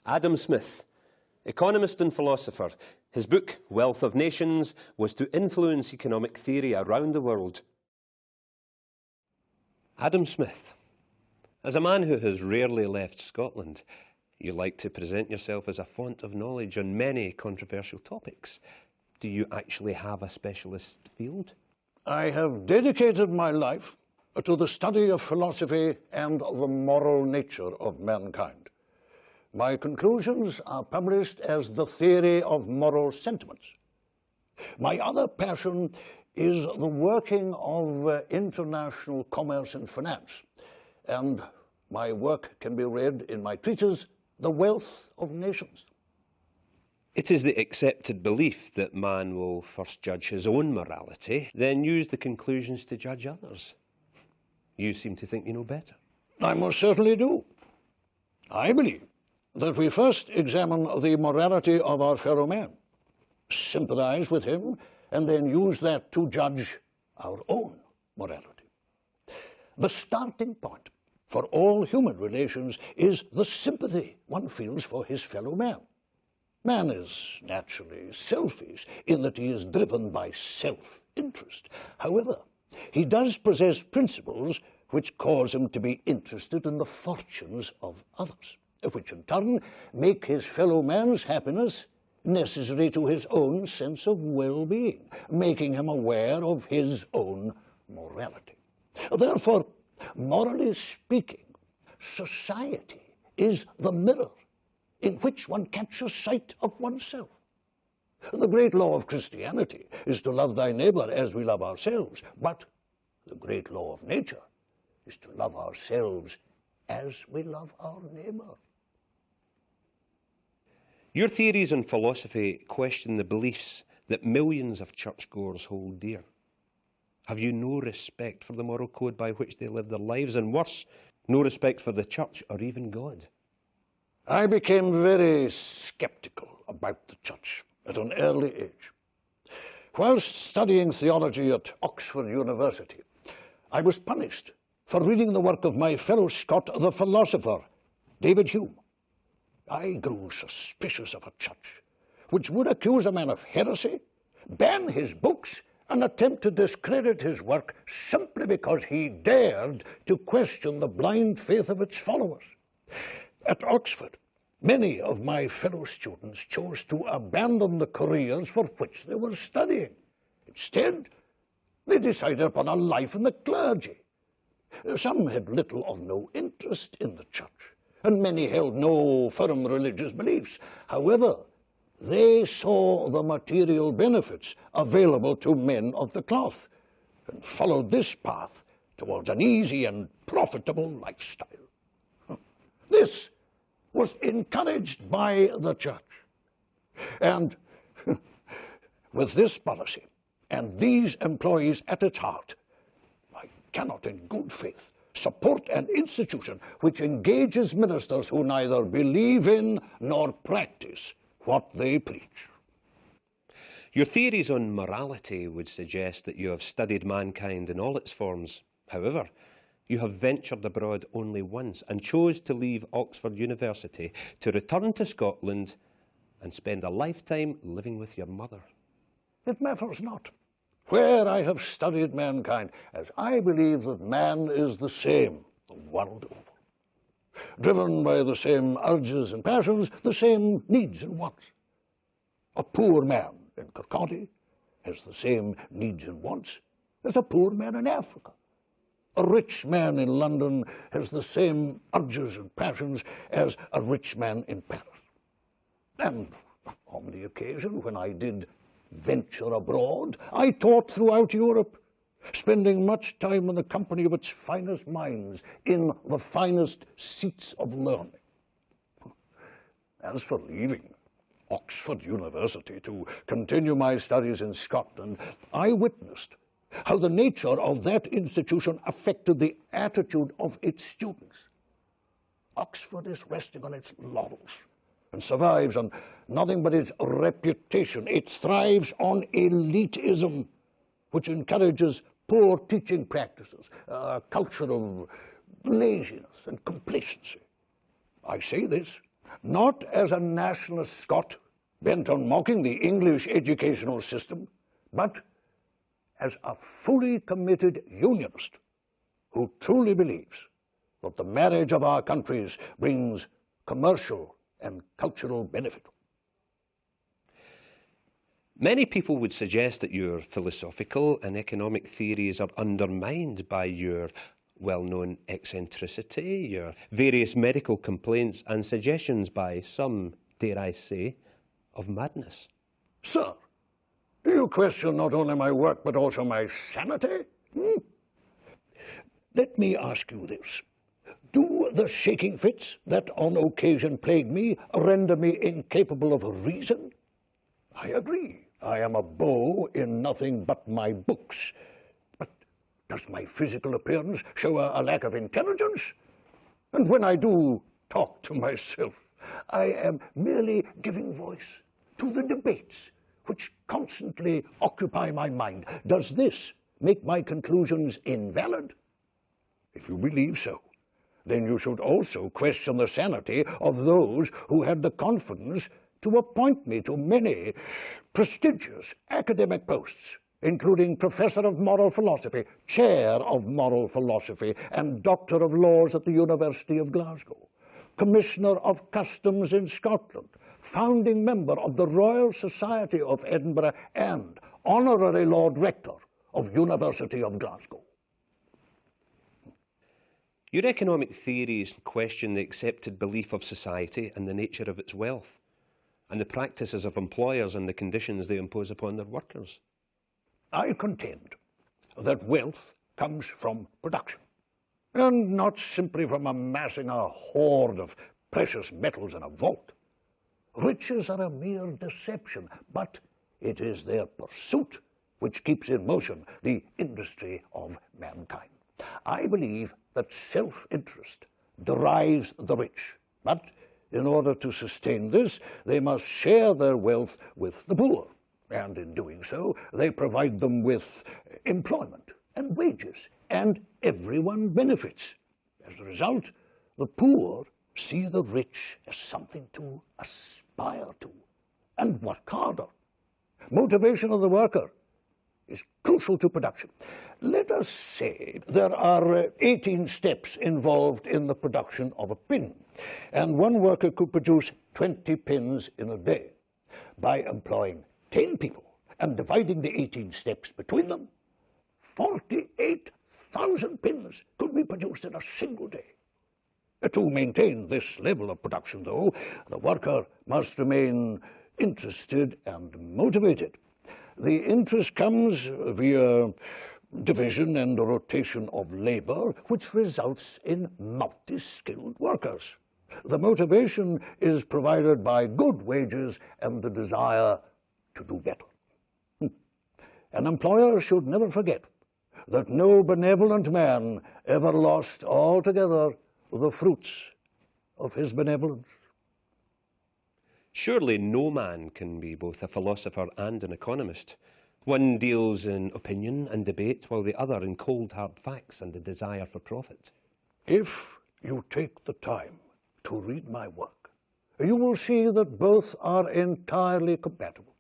Adam Smith, economist and philosopher. His book, Wealth of Nations, was to influence economic theory around the world. Adam Smith. As a man who has rarely left Scotland, you like to present yourself as a font of knowledge on many controversial topics. Do you actually have a specialist field? I have dedicated my life to the study of philosophy and the moral nature of mankind. My conclusions are published as the theory of moral sentiments. My other passion is the working of international commerce and finance, and my work can be read in my treatise, The Wealth of Nations. It is the accepted belief that man will first judge his own morality, then use the conclusions to judge others. You seem to think you know better. I most certainly do. I believe that we first examine the morality of our fellow man, sympathize with him, and then use that to judge our own morality. The starting point for all human relations is the sympathy one feels for his fellow man. Man is naturally selfish in that he is driven by self-interest. However, he does possess principles which cause him to be interested in the fortunes of others, which in turn make his fellow man's happiness necessary to his own sense of well-being, making him aware of his own morality. Therefore, morally speaking, society is the mirror in which one catches sight of oneself. The great law of Christianity is to love thy neighbour as we love ourselves, but the great law of nature is to love ourselves as we love our neighbour. Your theories on philosophy question the beliefs that millions of churchgoers hold dear. Have you no respect for the moral code by which they live their lives, and worse, no respect for the church or even God? I became very sceptical about the church at an early age. Whilst studying theology at Oxford University, I was punished for reading the work of my fellow Scot, the philosopher, David Hume. I grew suspicious of a church which would accuse a man of heresy, ban his books, and attempt to discredit his work simply because he dared to question the blind faith of its followers. At Oxford, many of my fellow students chose to abandon the careers for which they were studying. Instead, they decided upon a life in the clergy. Some had little or no interest in the church, and many held no firm religious beliefs. However, they saw the material benefits available to men of the cloth and followed this path towards an easy and profitable lifestyle. This was encouraged by the church. And with this policy and these employees at its heart, I cannot in good faith support an institution which engages ministers who neither believe in nor practice what they preach. Your theories on morality would suggest that you have studied mankind in all its forms. However, you have ventured abroad only once and chose to leave Oxford University to return to Scotland and spend a lifetime living with your mother. It matters not where I have studied mankind, as I believe that man is the same the world over, driven by the same urges and passions, the same needs and wants. A poor man in Kirkcaldy has the same needs and wants as a poor man in Africa. A rich man in London has the same urges and passions as a rich man in Paris. And on the occasion when I did venture abroad, I taught throughout Europe, spending much time in the company of its finest minds, in the finest seats of learning. As for leaving Oxford University to continue my studies in Scotland, I witnessed how the nature of that institution affected the attitude of its students. Oxford is resting on its laurels and survives on nothing but its reputation. It thrives on elitism, which encourages poor teaching practices, a culture of laziness and complacency. I say this not as a nationalist Scot bent on mocking the English educational system, but as a fully committed unionist who truly believes that the marriage of our countries brings commercial and cultural benefit. Many people would suggest that your philosophical and economic theories are undermined by your well-known eccentricity, your various medical complaints and suggestions by some, dare I say, of madness. Sir, do you question not only my work but also my sanity? Let me ask you this. Do the shaking fits that on occasion plague me render me incapable of reason? I agree. I am a beau in nothing but my books. But does my physical appearance show a lack of intelligence? And when I do talk to myself, I am merely giving voice to the debates which constantly occupy my mind. Does this make my conclusions invalid? If you believe so, then you should also question the sanity of those who had the confidence to appoint me to many prestigious academic posts, including Professor of Moral Philosophy, Chair of Moral Philosophy, and Doctor of Laws at the University of Glasgow, Commissioner of Customs in Scotland, founding member of the Royal Society of Edinburgh, and Honorary Lord Rector of University of Glasgow. Your economic theories question the accepted belief of society and the nature of its wealth, and the practices of employers and the conditions they impose upon their workers. I contend that wealth comes from production, and not simply from amassing a hoard of precious metals in a vault. Riches are a mere deception, but it is their pursuit which keeps in motion the industry of mankind. I believe that self-interest derives the rich, but in order to sustain this, they must share their wealth with the poor, and in doing so, they provide them with employment and wages, and everyone benefits. As a result, the poor see the rich as something to aspire to and work harder. Motivation of the worker is crucial to production. Let us say there are 18 steps involved in the production of a pin, and one worker could produce 20 pins in a day. By employing 10 people and dividing the 18 steps between them, 48,000 pins could be produced in a single day. To maintain this level of production, though, the worker must remain interested and motivated. The interest comes via division and rotation of labor, which results in multi-skilled workers. The motivation is provided by good wages and the desire to do better. An employer should never forget that no benevolent man ever lost altogether the fruits of his benevolence. Surely no man can be both a philosopher and an economist. One deals in opinion and debate, while the other in cold hard facts and the desire for profit. If you take the time to read my work, you will see that both are entirely compatible.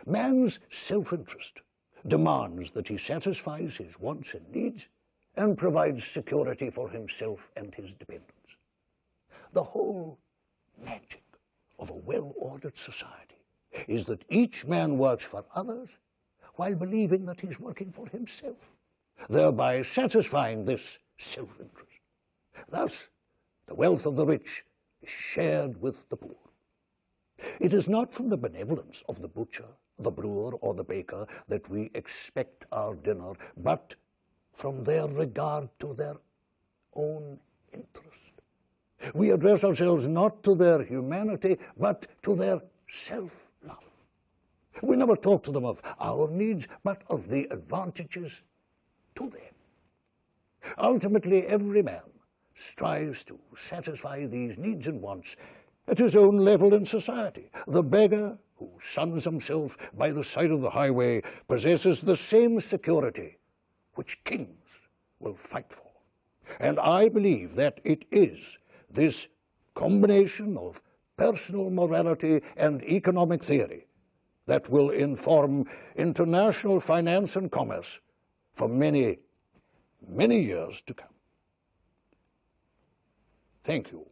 Man's self-interest demands that he satisfies his wants and needs and provides security for himself and his dependents. The whole magic of a well-ordered society is that each man works for others while believing that he's working for himself, thereby satisfying this self-interest. Thus, the wealth of the rich is shared with the poor. It is not from the benevolence of the butcher, the brewer, or the baker that we expect our dinner, but from their regard to their own interest. We address ourselves not to their humanity, but to their self-love. We never talk to them of our needs, but of the advantages to them. Ultimately, every man strives to satisfy these needs and wants at his own level in society. The beggar who suns himself by the side of the highway possesses the same security which kings will fight for. And I believe that it is this combination of personal morality and economic theory that will inform international finance and commerce for many, many years to come. Thank you.